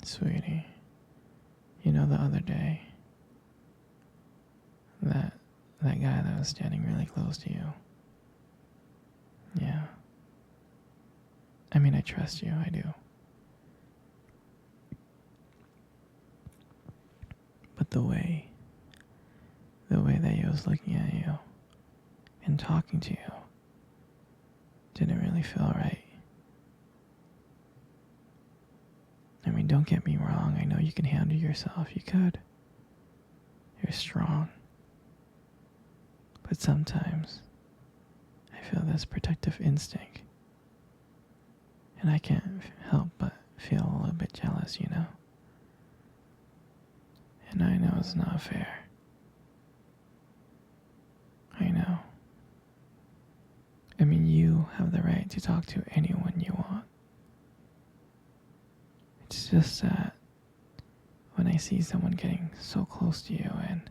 Sweetie, you know the other day, that that guy that was standing really close to you. Yeah. I mean, I trust you, I do. But the way that he was looking at you and talking to you didn't really feel right. I mean, don't get me wrong, I know you can handle yourself, you could. You're strong. But sometimes I feel this protective instinct. And I can't help but feel a little bit jealous, you know? And I know it's not fair. I know. I mean, you have the right to talk to anyone you want. It's just that when I see someone getting so close to you and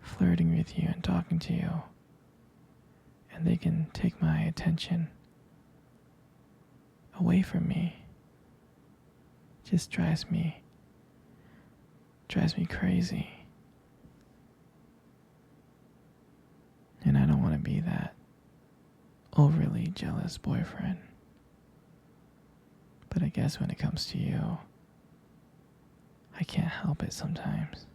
flirting with you and talking to you, and they can take my attention away from me, it just drives me crazy. And I don't want to be that overly jealous boyfriend. But I guess when it comes to you, I can't help it sometimes.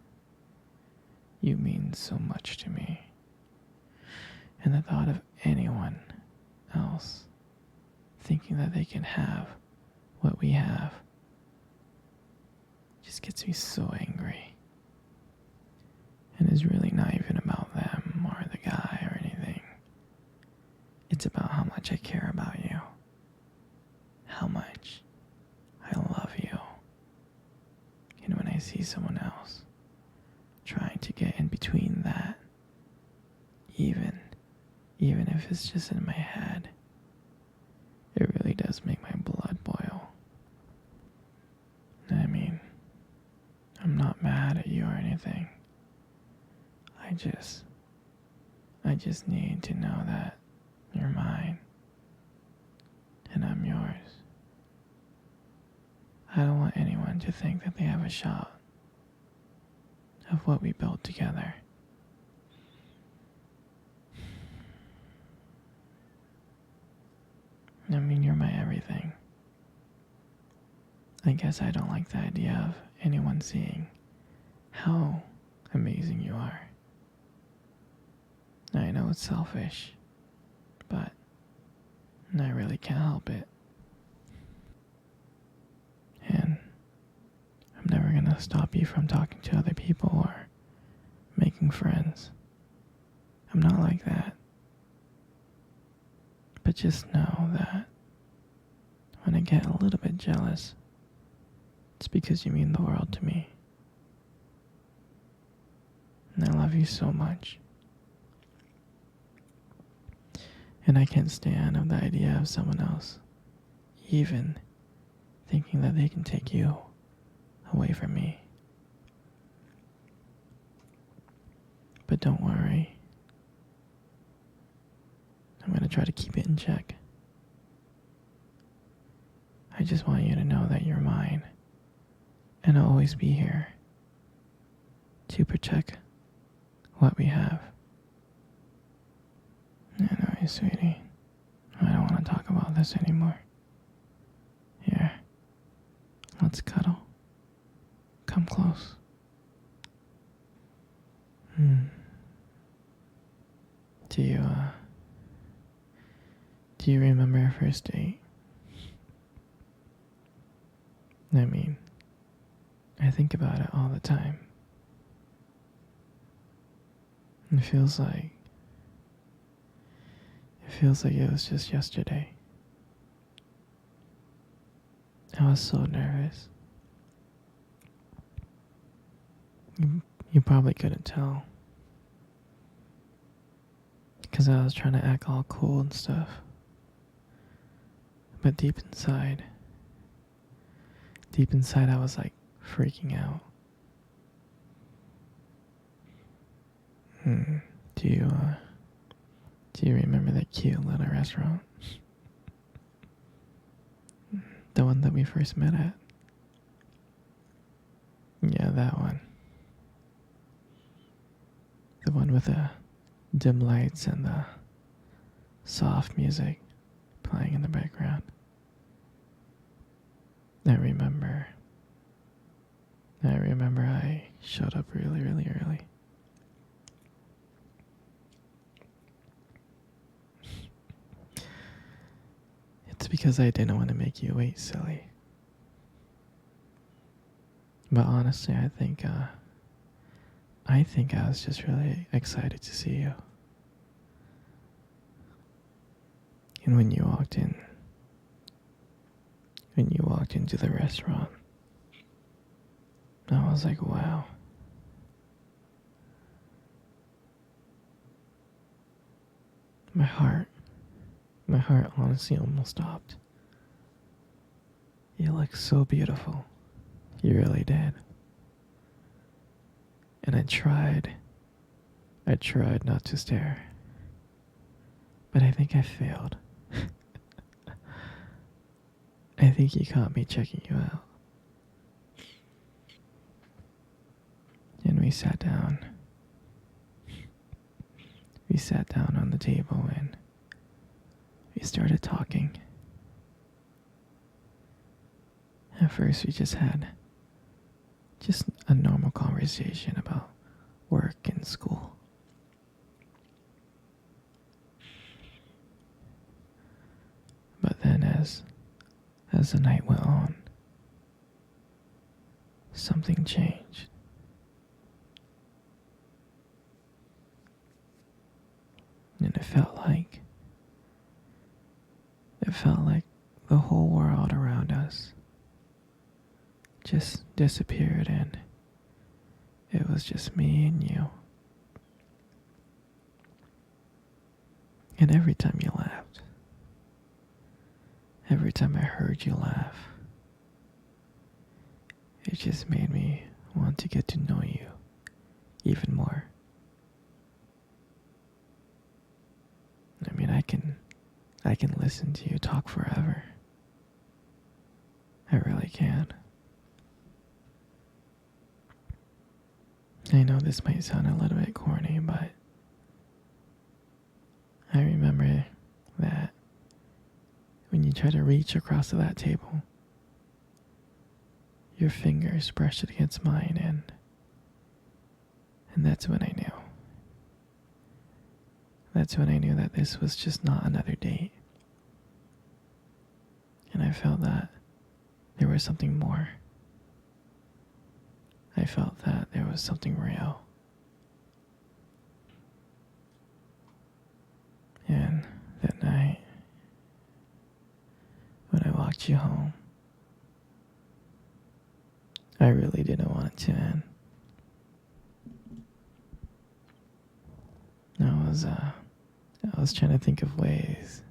You mean so much to me. And the thought of anyone else thinking that they can have what we have just gets me so angry. And it's really not even about them or the guy or anything. It's about how much I care about you. How much I love you. And when I see someone else trying to get in between that, even if it's just in my head, it really does make my blood boil. I mean, I'm not mad at you or anything. I just need to know that you're mine and I'm yours. I don't want anyone to think that they have a shot of what we built together. I mean, you're my everything. I guess I don't like the idea of anyone seeing how amazing you are. I know it's selfish, but I really can't help it. And I'm never gonna stop you from talking to other people or making friends. I'm not like that. But just know that when I get a little bit jealous, it's because you mean the world to me. And I love you so much. And I can't stand of the idea of someone else even thinking that they can take you away from me. But don't worry. I'm going to try to keep it in check. I just want you to know that you're mine. And I'll always be here to protect what we have. Anyway, sweetie, I don't want to talk about this anymore. Here, let's cuddle. Come close. Do you remember our first date? I mean, I think about it all the time. It feels like it was just yesterday. I was so nervous. You probably couldn't tell. Because I was trying to act all cool and stuff. But deep inside I was like freaking out. Do you remember that cute little restaurant? The one that we first met at? that one. The one with the dim lights and the soft music playing in the background. I remember I showed up really, really early. It's because I didn't want to make you wait, silly. But honestly, I think I was just really excited to see you. And when you walked into the restaurant, I was like, wow. My heart honestly almost stopped. You look so beautiful. You really did. And I tried not to stare. But I think I failed. I think you caught me checking you out. And we sat down. We sat down on the table and we started talking. At first we just had a normal conversation about work and school. But then as the night went on, something changed. And it felt like the whole world around us just disappeared and it was just me and you. And every time you laughed, every time I heard you laugh, it just made me want to get to know you even more. I mean, I can listen to you talk forever. I really can. I know this might sound a little bit corny, but I remember that when you try to reach across to that table, your fingers brushed it against mine, and that's when I knew. That's when I knew that this was just not another date. And I felt that there was something more. I felt that there was something real. And that night, when I walked you home, I really didn't want it to end. I was trying to think of ways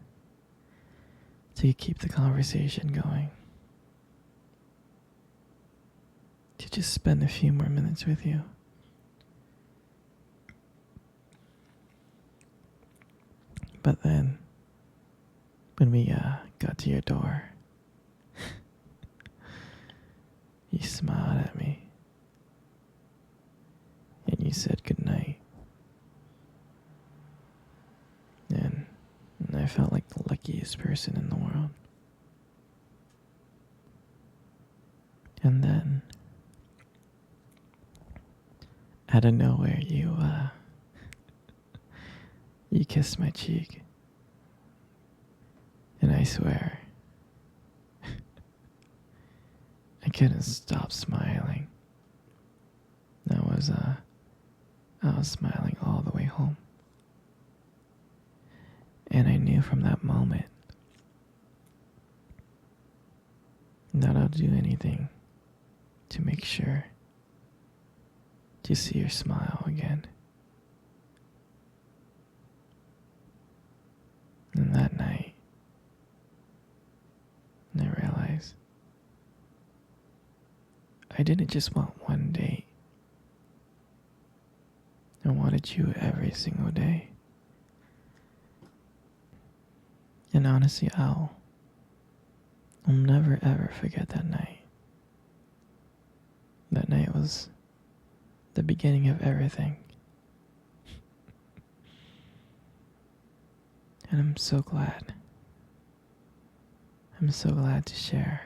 to keep the conversation going. To just spend a few more minutes with you. But then, when we got to your door, you smiled at me. And you said goodnight. And I felt like the luckiest person in the world. And then, out of nowhere, you kissed my cheek. And I swear, I couldn't stop smiling. I was smiling all the way home. And I knew from that moment that I'll do anything to make sure to see your smile again. And that night, I realized I didn't just want one date. I wanted you every single day. And honestly, I'll never ever forget that night. That night was was the beginning of everything. And I'm so glad. I'm so glad to share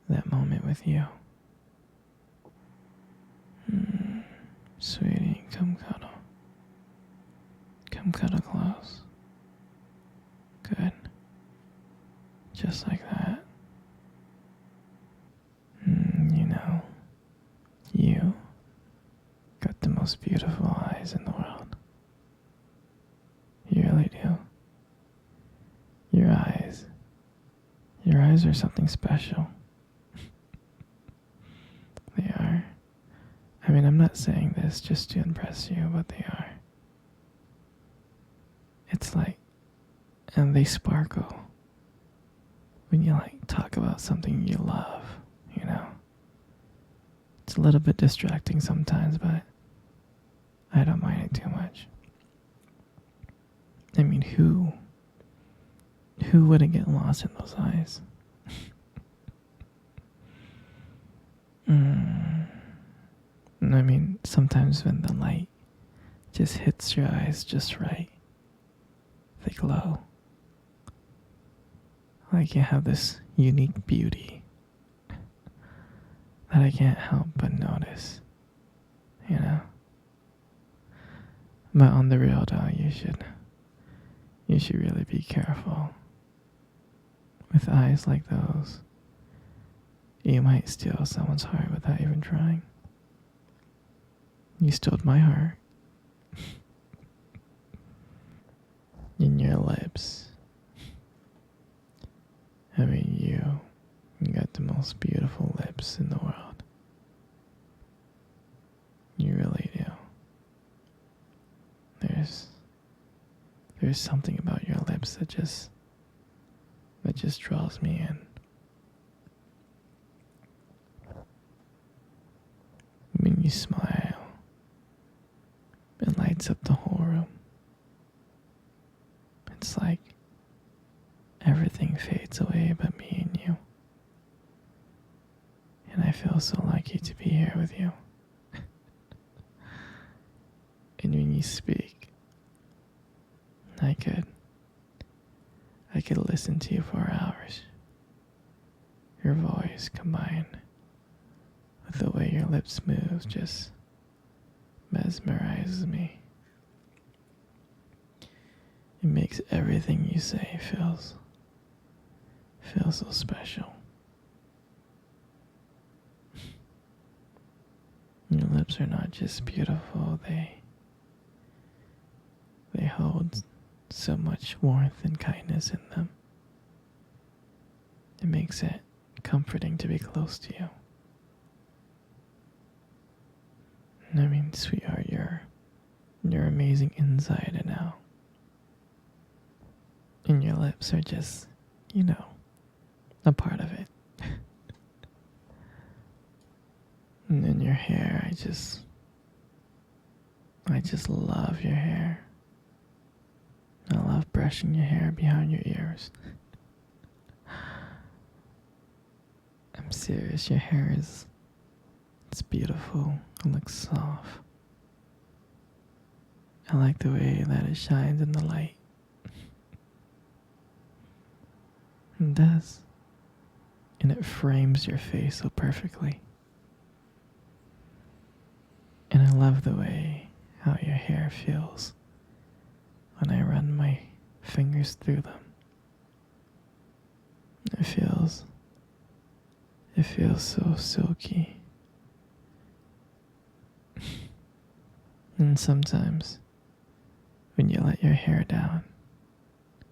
that moment with you. Sweetie, come cuddle. Come cuddle close. Good. Just like that. You know, you got the most beautiful eyes in the world. You really do. Your eyes. Your eyes are something special. They are. I mean, I'm not saying this just to impress you, but they are. It's like, and they sparkle when you like talk about something you love, you know. It's a little bit distracting sometimes, but I don't mind it too much. I mean, who wouldn't get lost in those eyes? I mean, sometimes when the light just hits your eyes just right, they glow. Like you have this unique beauty that I can't help but notice, you know? But on the real though, you should really be careful. With eyes like those, you might steal someone's heart without even trying. You stole my heart. In your lips. I mean, you got the most beautiful lips in the world. You really do. There's something about your lips that just draws me in. When you smile, it lights up the whole room. It's like everything fades away but me and you. And I feel so lucky to be here with you. And when you speak, I could listen to you for hours. Your voice combined with the way your lips move just mesmerizes me. It makes everything you say feel so special. Your lips are not just beautiful, they hold so much warmth and kindness in them. It makes it comforting to be close to you. I mean, sweetheart, you're amazing inside and out. And your lips are just, you know, a part of it. And then your hair, I just love your hair. I love brushing your hair behind your ears. I'm serious, your hair it's beautiful. It looks soft. I like the way that it shines in the light. It does. And it frames your face so perfectly. And I love the way how your hair feels when I run my fingers through them. It feels so silky. And sometimes when you let your hair down,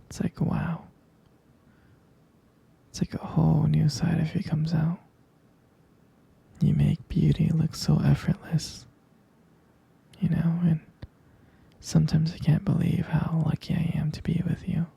it's like wow. It's like a whole new side of you comes out. You make beauty look so effortless. You know, and sometimes I can't believe how lucky I am to be with you.